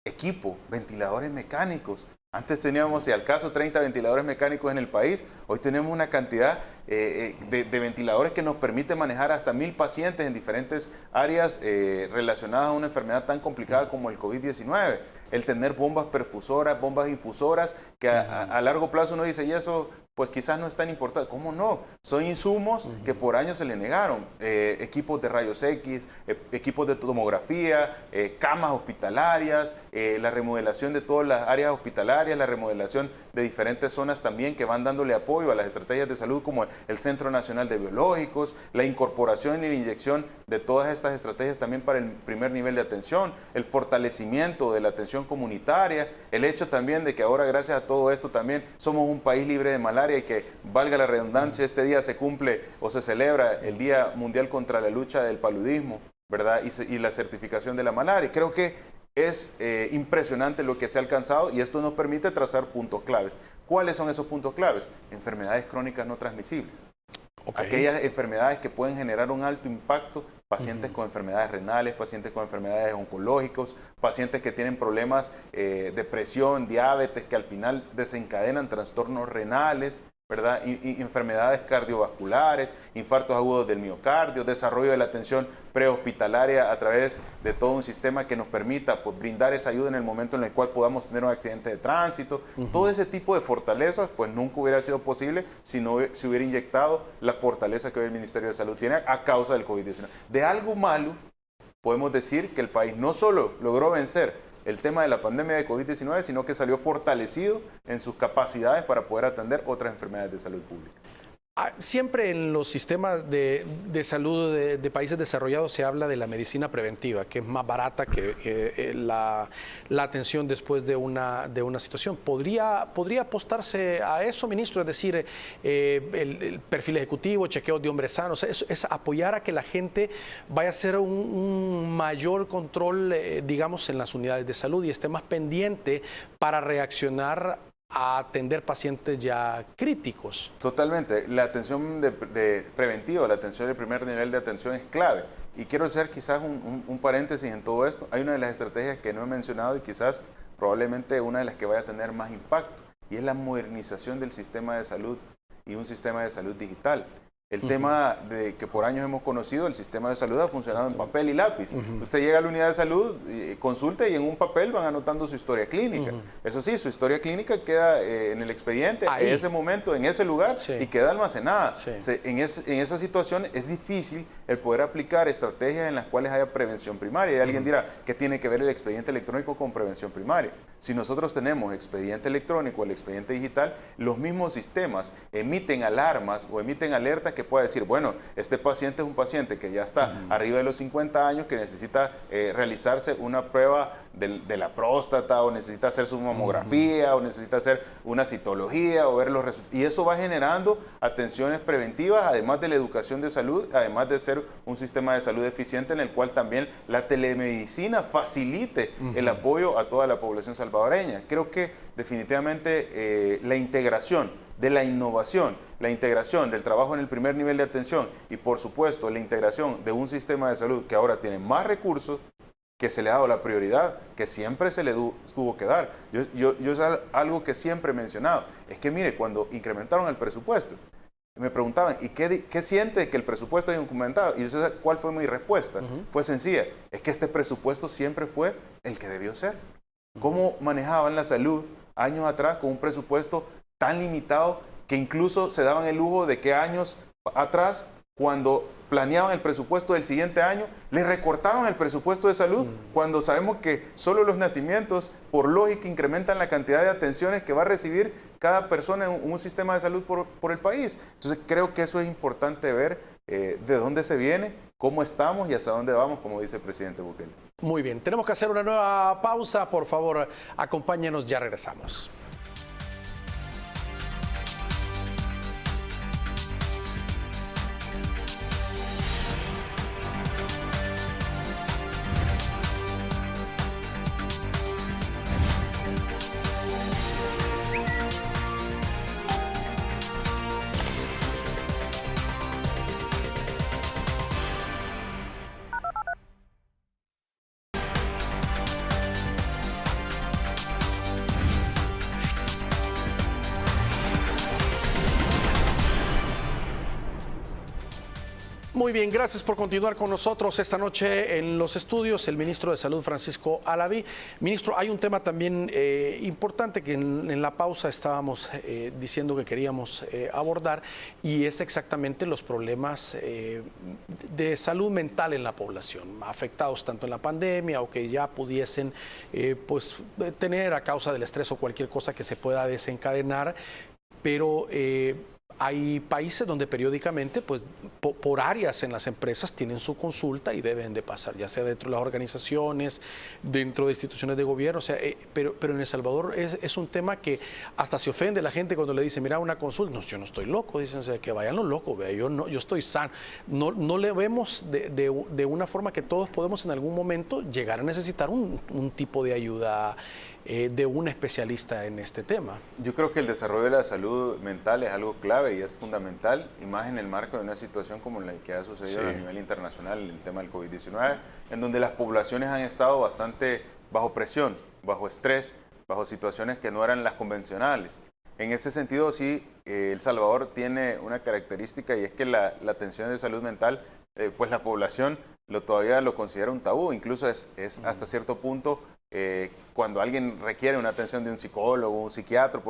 Equipo, ventiladores mecánicos, Antes teníamos, si al caso, 30 ventiladores mecánicos en el país. Hoy tenemos una cantidad de ventiladores que nos permite manejar hasta 1000 pacientes en diferentes áreas relacionadas a una enfermedad tan complicada como el COVID-19. El tener bombas perfusoras, bombas infusoras, que a largo plazo uno dice, y eso pues quizás no es tan importante. ¿Cómo no? Son insumos que por años se le negaron. Equipos de rayos X, equipos de tomografía, camas hospitalarias, la remodelación de todas las áreas hospitalarias, la remodelación de diferentes zonas también que van dándole apoyo a las estrategias de salud como el Centro Nacional de Biológicos, la incorporación y la inyección de todas estas estrategias también para el primer nivel de atención, el fortalecimiento de la atención comunitaria, el hecho también de que ahora gracias a todo esto también somos un país libre de malaria y que, valga la redundancia, este día se cumple o se celebra el Día Mundial contra la lucha del paludismo, ¿verdad? Y la certificación de la malaria. Creo que es impresionante lo que se ha alcanzado y esto nos permite trazar puntos claves. ¿Cuáles son esos puntos claves? Enfermedades crónicas no transmisibles. Okay. Aquellas enfermedades que pueden generar un alto impacto, pacientes con enfermedades renales, pacientes con enfermedades oncológicas, pacientes que tienen problemas de presión, diabetes, que al final desencadenan trastornos renales, ¿verdad? Y enfermedades cardiovasculares, infartos agudos del miocardio, desarrollo de la atención prehospitalaria a través de todo un sistema que nos permita pues, brindar esa ayuda en el momento en el cual podamos tener un accidente de tránsito. Todo ese tipo de fortalezas pues nunca hubiera sido posible si no se hubiera inyectado la fortaleza que hoy el Ministerio de Salud tiene a causa del COVID-19. De algo malo podemos decir que el país no solo logró vencer el tema de la pandemia de COVID-19, sino que salió fortalecido en sus capacidades para poder atender otras enfermedades de salud pública. Siempre en los sistemas de salud de países desarrollados se habla de la medicina preventiva, que es más barata que la atención después de una situación. ¿Podría apostarse a eso, ministro? Es decir, el perfil ejecutivo, chequeos de hombres sanos, es apoyar a que la gente vaya a hacer un mayor control, digamos, en las unidades de salud y esté más pendiente para reaccionar a atender pacientes ya críticos. Totalmente. La atención preventiva, la atención del primer nivel de atención es clave. Y quiero hacer quizás un paréntesis en todo esto. Hay una de las estrategias que no he mencionado y quizás probablemente una de las que vaya a tener más impacto, y es la modernización del sistema de salud y un sistema de salud digital. El tema de que por años hemos conocido, el sistema de salud ha funcionado en papel y lápiz. Usted llega a la unidad de salud, consulta y en un papel van anotando su historia clínica. Eso sí, su historia clínica queda en el expediente, en ese momento, en ese lugar, y queda almacenada. En esa situación es difícil el poder aplicar estrategias en las cuales haya prevención primaria. Y alguien dirá, ¿qué tiene que ver el expediente electrónico con prevención primaria? Si nosotros tenemos expediente electrónico, el expediente digital, los mismos sistemas emiten alarmas o emiten alertas que pueda decir, bueno, este paciente es un paciente que ya está arriba de los 50 años, que necesita realizarse una prueba de la próstata, o necesita hacer su mamografía, o necesita hacer una citología, o ver los resultados. Y eso va generando atenciones preventivas, además de la educación de salud, además de ser un sistema de salud eficiente en el cual también la telemedicina facilite el apoyo a toda la población salvadoreña. Creo que definitivamente la integración de la innovación, la integración del trabajo en el primer nivel de atención y por supuesto la integración de un sistema de salud que ahora tiene más recursos, que se le ha dado la prioridad que siempre se le tuvo que dar. Yo es algo que siempre he mencionado, es que mire, cuando incrementaron el presupuesto, me preguntaban, ¿y qué siente que el presupuesto haya incrementado? Y ¿cuál fue mi respuesta? Fue sencilla, es que este presupuesto siempre fue el que debió ser. ¿Cómo manejaban la salud años atrás con un presupuesto tan limitado que incluso se daban el lujo de que años atrás, cuando planeaban el presupuesto del siguiente año, le recortaban el presupuesto de salud, cuando sabemos que solo los nacimientos, por lógica, incrementan la cantidad de atenciones que va a recibir cada persona en un sistema de salud por el país? Entonces creo que eso es importante ver de dónde se viene, cómo estamos y hacia dónde vamos, como dice el presidente Bukele. Muy bien, tenemos que hacer una nueva pausa. Por favor, acompáñenos, ya regresamos. Muy bien, gracias por continuar con nosotros esta noche en los estudios. El ministro de Salud, Francisco Alaví. Ministro, hay un tema también importante que en la pausa estábamos diciendo que queríamos abordar, y es exactamente los problemas de salud mental en la población, afectados tanto en la pandemia o que ya pudiesen pues, tener a causa del estrés o cualquier cosa que se pueda desencadenar, pero hay países donde periódicamente, pues por áreas en las empresas tienen su consulta y deben de pasar, ya sea dentro de las organizaciones, dentro de instituciones de gobierno, o sea, pero en El Salvador es un tema que hasta se ofende la gente cuando le dice, mira, una consulta, no, yo no estoy loco, dicen, o sea, que vayan los locos, vea, yo estoy sano. No le vemos de una forma que todos podemos en algún momento llegar a necesitar un tipo de ayuda de un especialista en este tema. Yo creo que el desarrollo de la salud mental es algo clave y es fundamental, y más en el marco de una situación como la que ha sucedido a nivel internacional, el tema del COVID-19, en donde las poblaciones han estado bastante bajo presión, bajo estrés, bajo situaciones que no eran las convencionales. En ese sentido, sí, El Salvador tiene una característica, y es que la atención de salud mental, pues la población todavía lo considera un tabú, incluso es hasta cierto punto, cuando alguien requiere una atención de un psicólogo, un psiquiatra,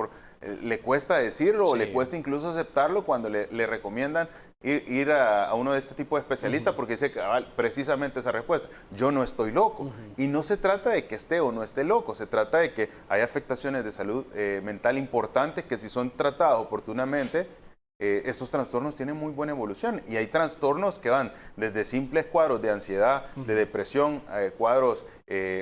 le cuesta decirlo o le cuesta incluso aceptarlo cuando le recomiendan ir a uno de este tipo de especialistas, porque dice precisamente esa respuesta: yo no estoy loco. Y no se trata de que esté o no esté loco, se trata de que hay afectaciones de salud mental importantes que, si son tratadas oportunamente, estos trastornos tienen muy buena evolución, y hay trastornos que van desde simples cuadros de ansiedad, de depresión, cuadros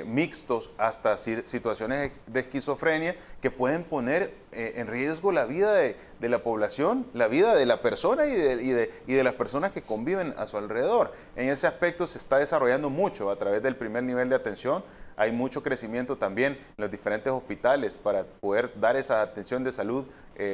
mixtos, hasta situaciones de esquizofrenia que pueden poner en riesgo la vida de la población, la vida de la persona y de las personas que conviven a su alrededor. En ese aspecto se está desarrollando mucho a través del primer nivel de atención. Hay mucho crecimiento también en los diferentes hospitales para poder dar esa atención de salud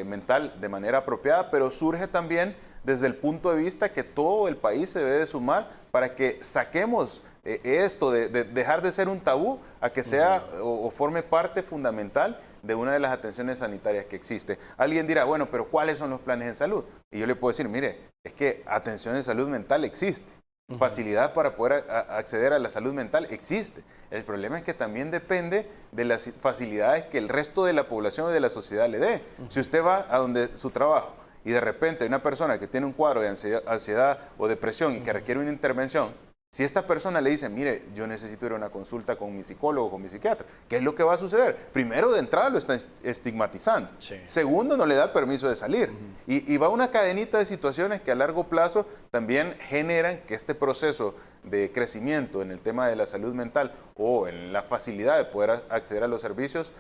mental de manera apropiada, pero surge también desde el punto de vista que todo el país se debe de sumar para que saquemos esto de dejar de ser un tabú a que sea o forme parte fundamental de una de las atenciones sanitarias que existe. Alguien dirá, bueno, pero ¿cuáles son los planes de salud? Y yo le puedo decir, mire, es que atención de salud mental existe. Facilidad para poder acceder a la salud mental existe. El problema es que también depende de las facilidades que el resto de la población y de la sociedad le dé. Si usted va a donde su trabajo y de repente hay una persona que tiene un cuadro de ansiedad o depresión y que requiere una intervención, si esta persona le dice, mire, yo necesito ir a una consulta con mi psicólogo, con mi psiquiatra, ¿qué es lo que va a suceder? Primero, de entrada lo está estigmatizando. Segundo, no le da permiso de salir. Y va una cadenita de situaciones que a largo plazo también generan que este proceso de crecimiento en el tema de la salud mental o en la facilidad de poder acceder a los servicios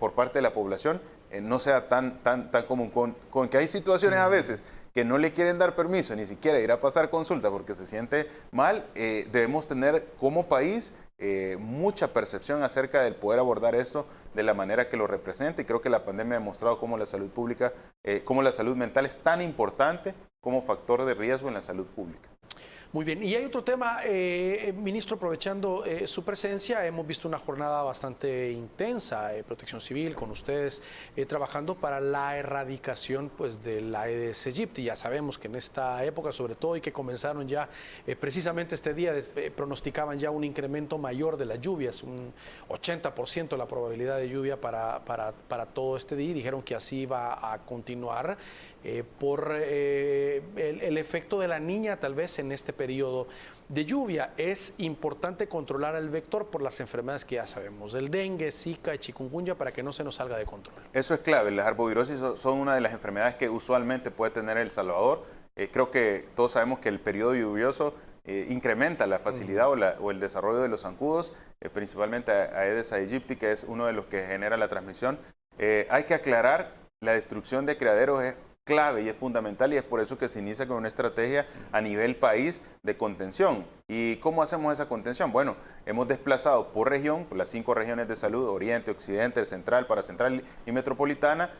por parte de la población no sea tan común. Con que hay situaciones a veces que no le quieren dar permiso ni siquiera ir a pasar consulta porque se siente mal, debemos tener como país mucha percepción acerca del poder abordar esto de la manera que lo representa, y creo que la pandemia ha demostrado cómo la salud pública, cómo la salud mental es tan importante como factor de riesgo en la salud pública. Muy bien, y hay otro tema, ministro, aprovechando su presencia, hemos visto una jornada bastante intensa, Protección Civil, con ustedes trabajando para la erradicación, pues, de la Aedes aegypti. Ya sabemos que en esta época, sobre todo, y que comenzaron ya precisamente este día, pronosticaban ya un incremento mayor de las lluvias, un 80% la probabilidad de lluvia para todo este día, y dijeron que así va a continuar. Por el efecto de la niña, tal vez en este periodo de lluvia. Es importante controlar el vector por las enfermedades que ya sabemos, el dengue, zika y chikungunya, para que no se nos salga de control. Eso es clave. Las arbovirosis son una de las enfermedades que usualmente puede tener El Salvador. Creo que todos sabemos que el periodo lluvioso incrementa la facilidad o el desarrollo de los zancudos, principalmente Aedes aegypti, que es uno de los que genera la transmisión. Hay que aclarar, la destrucción de criaderos es clave y es fundamental, y es por eso que se inicia con una estrategia a nivel país de contención. ¿Y cómo hacemos esa contención? Bueno, hemos desplazado por región, por las 5 regiones de salud, Oriente, Occidente, Central, Paracentral y Metropolitana,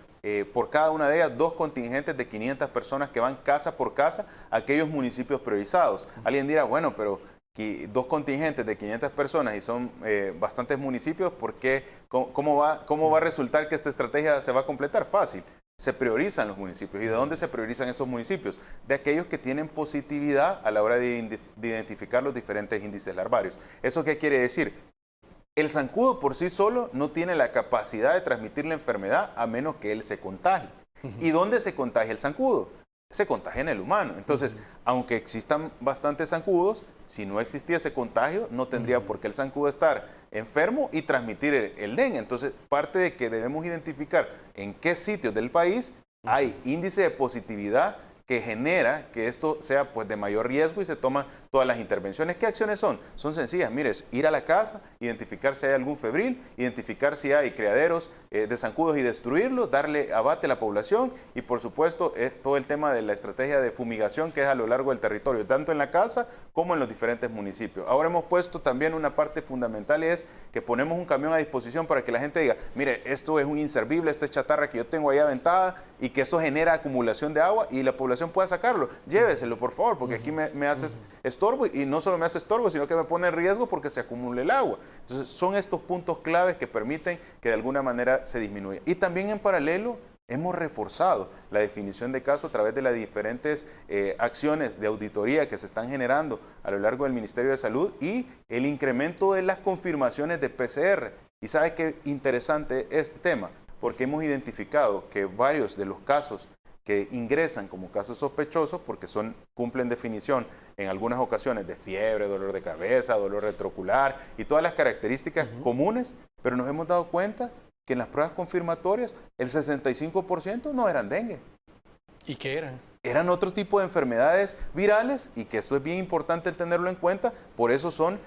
por cada una de ellas 2 contingentes de 500 personas que van casa por casa a aquellos municipios priorizados. Alguien dirá, bueno, pero 2 contingentes de 500 personas y son bastantes municipios, ¿por qué? ¿Cómo va a resultar que esta estrategia se va a completar? Fácil. se priorizan los municipios. ¿Y de dónde se priorizan esos municipios? De aquellos que tienen positividad a la hora de identificar los diferentes índices larvarios. ¿Eso qué quiere decir? El zancudo por sí solo no tiene la capacidad de transmitir la enfermedad a menos que él se contagie. ¿Y dónde se contagia el zancudo? Se contagia en el humano. Entonces, aunque existan bastantes zancudos, si no existía ese contagio, no tendría por qué el zancudo estar enfermo y transmitir el dengue. Entonces, parte de que debemos identificar en qué sitios del país hay índice de positividad que genera que esto sea pues de mayor riesgo y se toman todas las intervenciones. ¿Qué acciones son? Son sencillas. Mire, ir a la casa, identificar si hay algún febril, identificar si hay criaderos de zancudos y destruirlos, darle abate a la población y por supuesto todo el tema de la estrategia de fumigación que es a lo largo del territorio, tanto en la casa como en los diferentes municipios. Ahora hemos puesto también una parte fundamental y es que ponemos un camión a disposición para que la gente diga, mire, esto es un inservible, esta es chatarra que yo tengo ahí aventada y que eso genera acumulación de agua y la población pueda sacarlo. Lléveselo, por favor, porque aquí me haces estorbo y no solo me hace estorbo, sino que me pone en riesgo porque se acumule el agua. Entonces, son estos puntos claves que permiten que de alguna manera se disminuya. Y también en paralelo, hemos reforzado la definición de caso a través de las diferentes acciones de auditoría que se están generando a lo largo del Ministerio de Salud y el incremento de las confirmaciones de PCR. Y sabe qué interesante este tema, porque hemos identificado que varios de los casos que ingresan como casos sospechosos, porque cumplen definición en algunas ocasiones de fiebre, dolor de cabeza, dolor retrocular y todas las características comunes, pero nos hemos dado cuenta que en las pruebas confirmatorias el 65% no eran dengue. ¿Y qué eran? Eran otro tipo de enfermedades virales y que esto es bien importante el tenerlo en cuenta, por eso son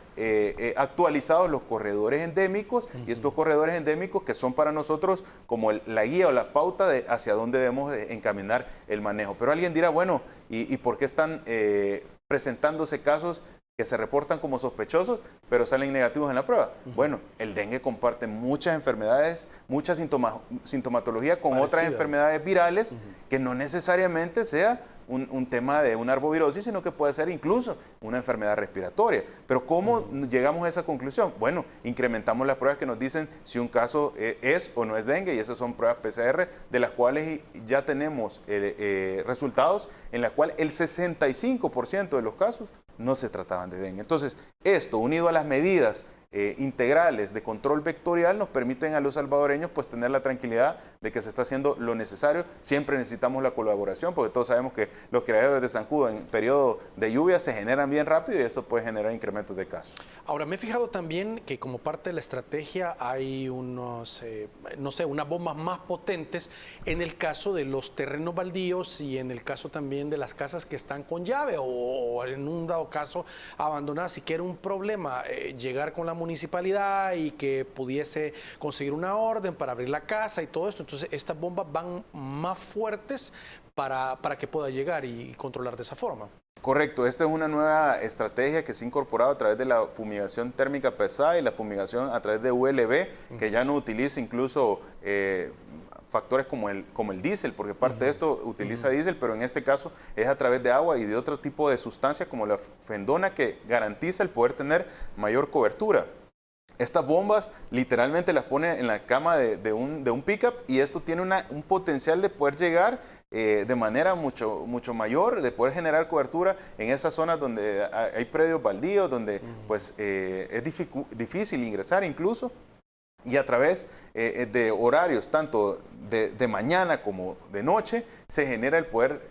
actualizados los corredores endémicos y estos corredores endémicos que son para nosotros como la guía o la pauta de hacia dónde debemos encaminar el manejo. Pero alguien dirá, bueno, ¿y por qué están presentándose casos que se reportan como sospechosos, pero salen negativos en la prueba? Bueno, el dengue comparte muchas enfermedades, mucha sintomatología con otras enfermedades virales que no necesariamente sea un tema de una arbovirosis, sino que puede ser incluso una enfermedad respiratoria. Pero ¿cómo llegamos a esa conclusión? Bueno, incrementamos las pruebas que nos dicen si un caso es o no es dengue, y esas son pruebas PCR, de las cuales ya tenemos resultados en las cuales el 65% de los casos no se trataban de dengue. Entonces, esto unido a las medidas integrales de control vectorial nos permiten a los salvadoreños pues tener la tranquilidad de que se está haciendo lo necesario. Siempre necesitamos la colaboración porque todos sabemos que los criaderos de zancudo en periodo de lluvia se generan bien rápido y esto puede generar incrementos de casos. Ahora, me he fijado también que como parte de la estrategia hay unos, no sé, unas bombas más potentes en el caso de los terrenos baldíos y en el caso también de las casas que están con llave o en un dado caso abandonadas, y que era un problema llegar con la municipalidad y que pudiese conseguir una orden para abrir la casa y todo esto. Entonces, estas bombas van más fuertes para que pueda llegar y controlar de esa forma. Correcto, esta es una nueva estrategia que se ha incorporado a través de la fumigación térmica pesada y la fumigación a través de ULB, que ya no utiliza incluso factores como el diésel, porque parte de esto utiliza diésel, pero en este caso es a través de agua y de otro tipo de sustancias como la fendona que garantiza el poder tener mayor cobertura. Estas bombas literalmente las pone en la cama de un pickup y esto tiene un potencial de poder llegar de manera mucho mayor, de poder generar cobertura en esas zonas donde hay predios baldíos, donde pues es difícil ingresar incluso. Y a través de horarios tanto de mañana como de noche se genera el poder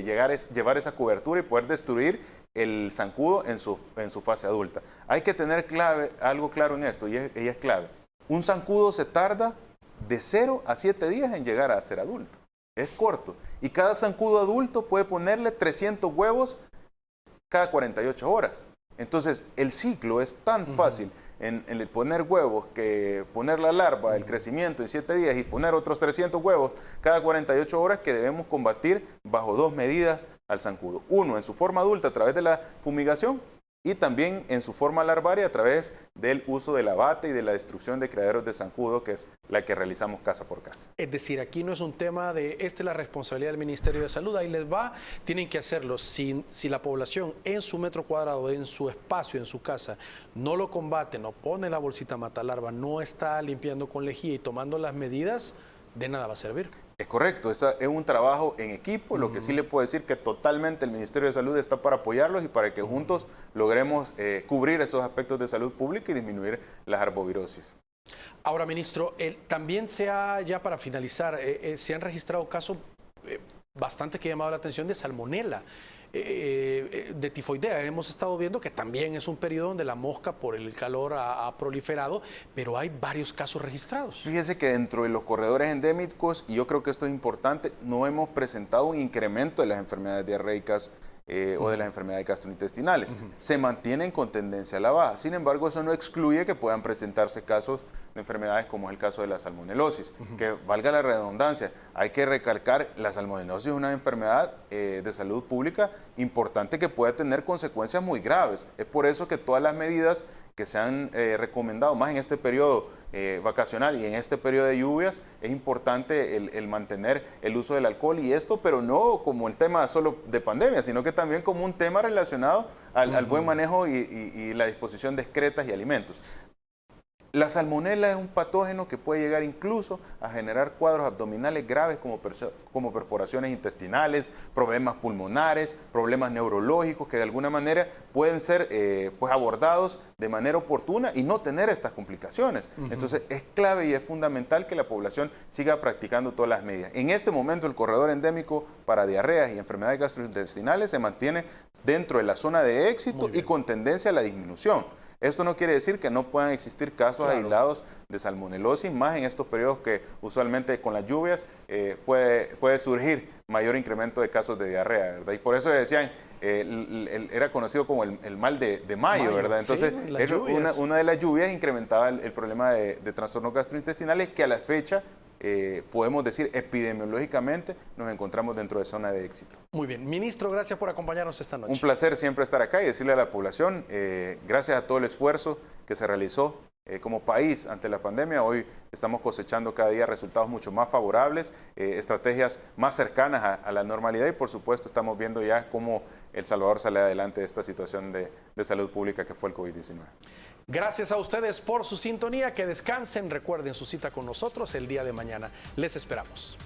llevar esa cobertura y poder destruir el zancudo en su fase adulta. Hay que tener algo claro en esto y es clave. Un zancudo se tarda de 0 a 7 días en llegar a ser adulto. Es corto. Y cada zancudo adulto puede ponerle 300 huevos cada 48 horas. Entonces el ciclo es tan fácil en el poner huevos que poner la larva, el crecimiento en 7 días y poner otros 300 huevos cada 48 horas que debemos combatir bajo 2 medidas al zancudo. Uno, en su forma adulta a través de la fumigación y también en su forma larvaria a través del uso del abate y de la destrucción de criaderos de zancudo, que es la que realizamos casa por casa. Es decir, aquí no es un tema de esta es la responsabilidad del Ministerio de Salud, ahí les va, tienen que hacerlo. Si la población en su metro cuadrado, en su espacio, en su casa, no lo combate, no pone la bolsita matalarva, no está limpiando con lejía y tomando las medidas, de nada va a servir. Es correcto, es un trabajo en equipo, lo que sí le puedo decir que totalmente el Ministerio de Salud está para apoyarlos y para que juntos logremos cubrir esos aspectos de salud pública y disminuir las arbovirosis. Ahora, ministro, también ya para finalizar, se han registrado casos bastante que han llamado la atención de salmonela, de tifoidea. Hemos estado viendo que también es un periodo donde la mosca por el calor ha proliferado, pero hay varios casos registrados. Fíjese que dentro de los corredores endémicos, y yo creo que esto es importante, no hemos presentado un incremento de las enfermedades diarreicas o de las enfermedades gastrointestinales. Se mantienen con tendencia a la baja. Sin embargo, eso no excluye que puedan presentarse casos de enfermedades como es el caso de la salmonelosis, que valga la redundancia, hay que recalcar, la salmonelosis es una enfermedad de salud pública importante que puede tener consecuencias muy graves. Es por eso que todas las medidas que se han recomendado, más en este periodo vacacional y en este periodo de lluvias, es importante el mantener el uso del alcohol y esto, pero no como el tema solo de pandemia, sino que también como un tema relacionado al buen manejo y la disposición de excretas y alimentos. La salmonela es un patógeno que puede llegar incluso a generar cuadros abdominales graves como perforaciones intestinales, problemas pulmonares, problemas neurológicos que de alguna manera pueden ser pues abordados de manera oportuna y no tener estas complicaciones. Entonces es clave y es fundamental que la población siga practicando todas las medidas. En este momento el corredor endémico para diarreas y enfermedades gastrointestinales se mantiene dentro de la zona de éxito y con tendencia a la disminución. Esto no quiere decir que no puedan existir casos aislados de salmonelosis, más en estos periodos que usualmente con las lluvias puede surgir mayor incremento de casos de diarrea, ¿verdad? Y por eso decían, era conocido como el mal de mayo, ¿verdad? Entonces, sí, una de las lluvias incrementaba el problema de trastornos gastrointestinales que a la fecha podemos decir epidemiológicamente nos encontramos dentro de zona de éxito. Muy bien. Ministro, gracias por acompañarnos esta noche. Un placer siempre estar acá y decirle a la población, gracias a todo el esfuerzo que se realizó como país ante la pandemia, hoy estamos cosechando cada día resultados mucho más favorables, estrategias más cercanas a la normalidad y por supuesto estamos viendo ya cómo El Salvador sale adelante de esta situación de salud pública que fue el COVID-19. Gracias a ustedes por su sintonía, que descansen, recuerden su cita con nosotros el día de mañana. Les esperamos.